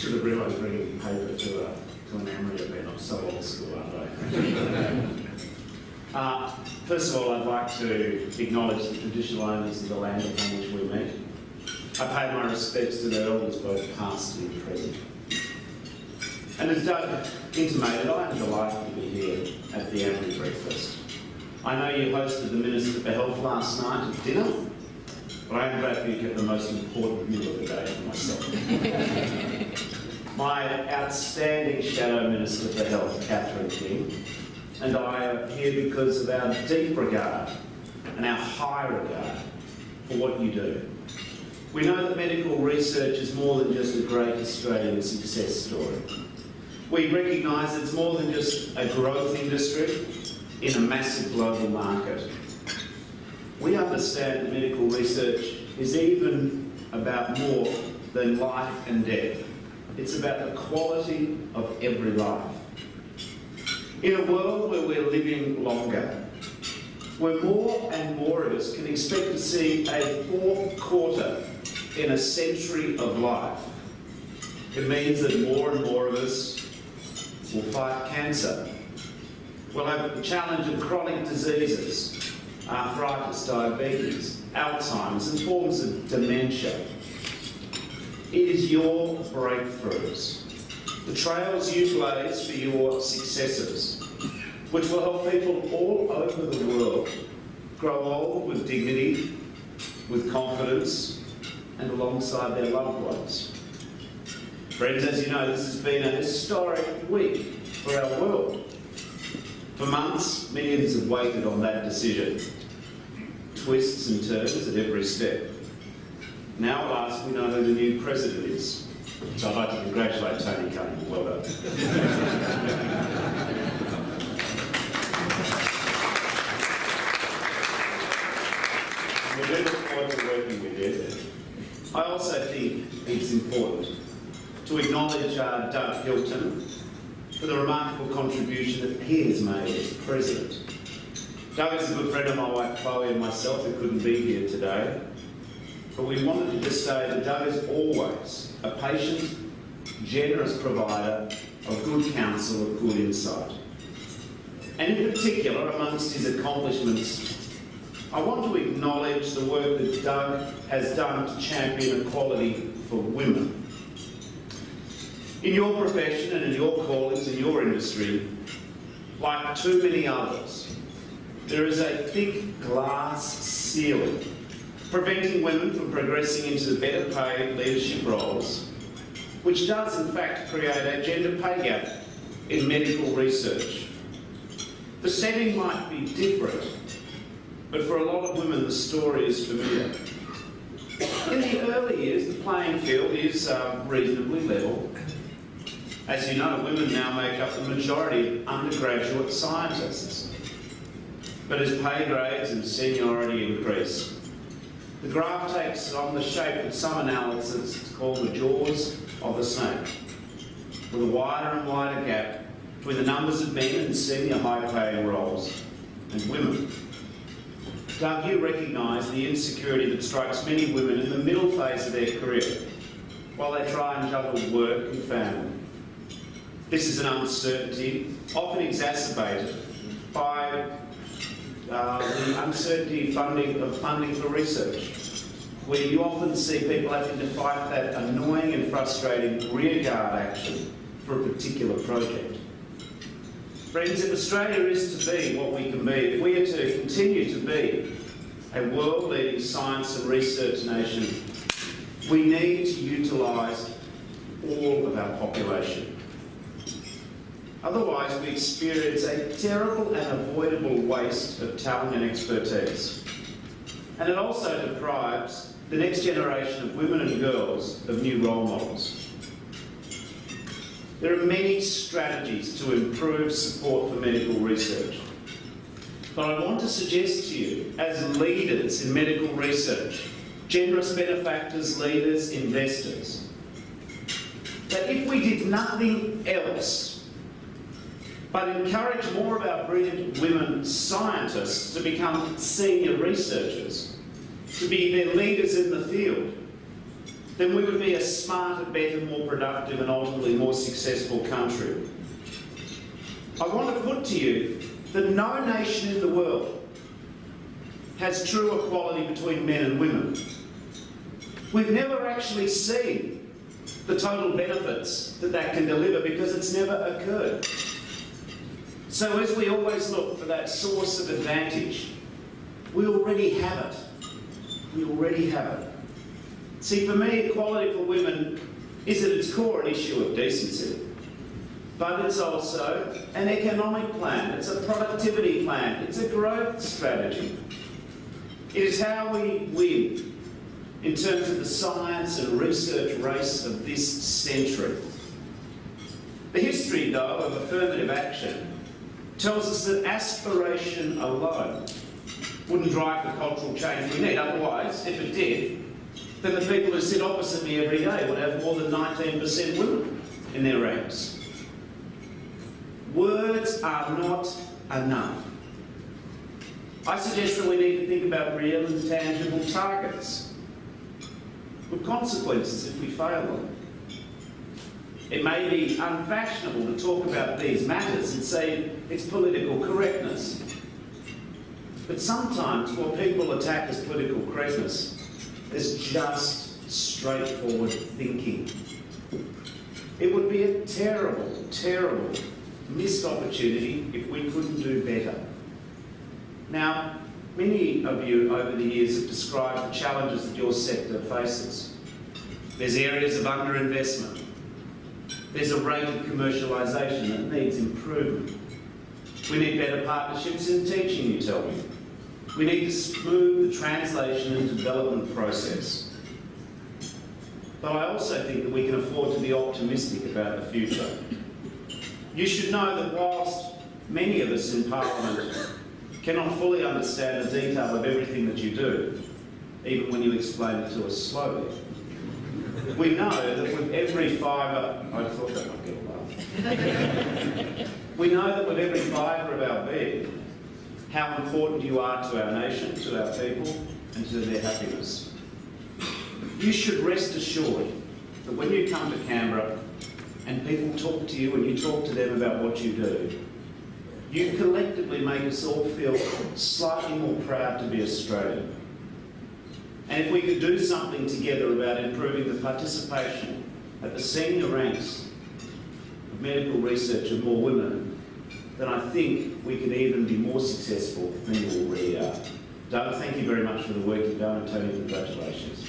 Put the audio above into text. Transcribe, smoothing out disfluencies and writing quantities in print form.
should have realised bringing paper to an AAMRI event. I'm so old school, aren't I? First of all, I'd like to acknowledge the traditional owners of the land upon which we meet. I pay my respects to their elders, both past and present. And as Doug intimated, I am delighted to be here at the AAMRI breakfast. I know you hosted the Minister for Health last night at dinner, but I am glad you kept the most important meal of the day for myself. My outstanding Shadow Minister for Health, Catherine King, and I are here because of our deep regard and our high regard for what you do. We know that medical research is more than just a great Australian success story. We recognise it's more than just a growth industry in a massive global market. We understand that medical research is even about more than life and death. It's about the quality of every life. In a world where we're living longer, where more and more of us can expect to see a fourth quarter in a century of life, it means that more and more of us will fight cancer. We'll have the challenge of chronic diseases, arthritis, diabetes, Alzheimer's and forms of dementia. It is your breakthroughs, the trails you blaze for your successors, which will help people all over the world grow old with dignity, with confidence, and alongside their loved ones. Friends, as you know, this has been a historic week for our world. For months, millions have waited on that decision. Twists and turns at every step. Now at last we know who the new president is. So I'd like to congratulate Tony Cunningham. Well done. We do look forward to working with you. I also think it's important to acknowledge Doug Hilton for the remarkable contribution that he has made as president. Doug is a good friend of my wife Chloe and myself who couldn't be here today, but we wanted to just say that Doug is always a patient, generous provider of good counsel, of good insight. And in particular, amongst his accomplishments, I want to acknowledge the work that Doug has done to champion equality for women. In your profession and in your callings, in your industry, like too many others, there is a thick glass ceiling preventing women from progressing into the better paid leadership roles, which does in fact create a gender pay gap in medical research. The setting might be different, but for a lot of women the story is familiar. In the early years, the playing field is reasonably level. As you know, women now make up the majority of undergraduate scientists. But as pay grades and seniority increase, the graph takes on the shape of some analysis called the jaws of the snake, with a wider and wider gap between the numbers of men in senior high-paying roles and women. Doug, you recognise the insecurity that strikes many women in the middle phase of their career while they try and juggle work and family. This is an uncertainty often exacerbated by the uncertainty of funding for research, where you often see people having to fight that annoying and frustrating rearguard action for a particular project. Friends, if Australia is to be what we can be, if we are to continue to be a world-leading science and research nation, we need to utilise all of our population. Otherwise, we experience a terrible and avoidable waste of talent and expertise. And it also deprives the next generation of women and girls of new role models. There are many strategies to improve support for medical research. But I want to suggest to you, as leaders in medical research, generous benefactors, leaders, investors, that if we did nothing else but encourage more of our brilliant women scientists to become senior researchers, to be their leaders in the field, then we would be a smarter, better, more productive and ultimately more successful country. I want to put to you that no nation in the world has true equality between men and women. We've never actually seen the total benefits that can deliver because it's never occurred. So as we always look for that source of advantage, we already have it. We already have it. See, for me, equality for women is at its core an issue of decency. But it's also an economic plan, it's a productivity plan, it's a growth strategy. It is how we win in terms of the science and research race of this century. The history, though, of affirmative action tells us that aspiration alone wouldn't drive the cultural change we need. Otherwise, if it did, then the people who sit opposite me every day would have more than 19% women in their ranks. Words are not enough. I suggest that we need to think about real and tangible targets with consequences if we fail them. It may be unfashionable to talk about these matters and say it's political correctness. But sometimes what people attack as political correctness is just straightforward thinking. It would be a terrible, terrible missed opportunity if we couldn't do better. Now, many of you over the years have described the challenges that your sector faces. There's areas of underinvestment. There's a rate of commercialisation that needs improvement. We need better partnerships in teaching, you tell me. We need to smooth the translation and development process. But I also think that we can afford to be optimistic about the future. You should know that whilst many of us in Parliament cannot fully understand the detail of everything that you do, even when you explain it to us slowly, we know that with every fibre... I thought that might get a laugh. We know that with every fibre of our being, how important you are to our nation, to our people, and to their happiness. You should rest assured that when you come to Canberra and people talk to you and you talk to them about what you do, you collectively make us all feel slightly more proud to be Australian. And if we could do something together about improving the participation at the senior ranks of medical research of more women, then I think we can even be more successful than you already are. Doug, thank you very much for the work you've done, and Tony, congratulations.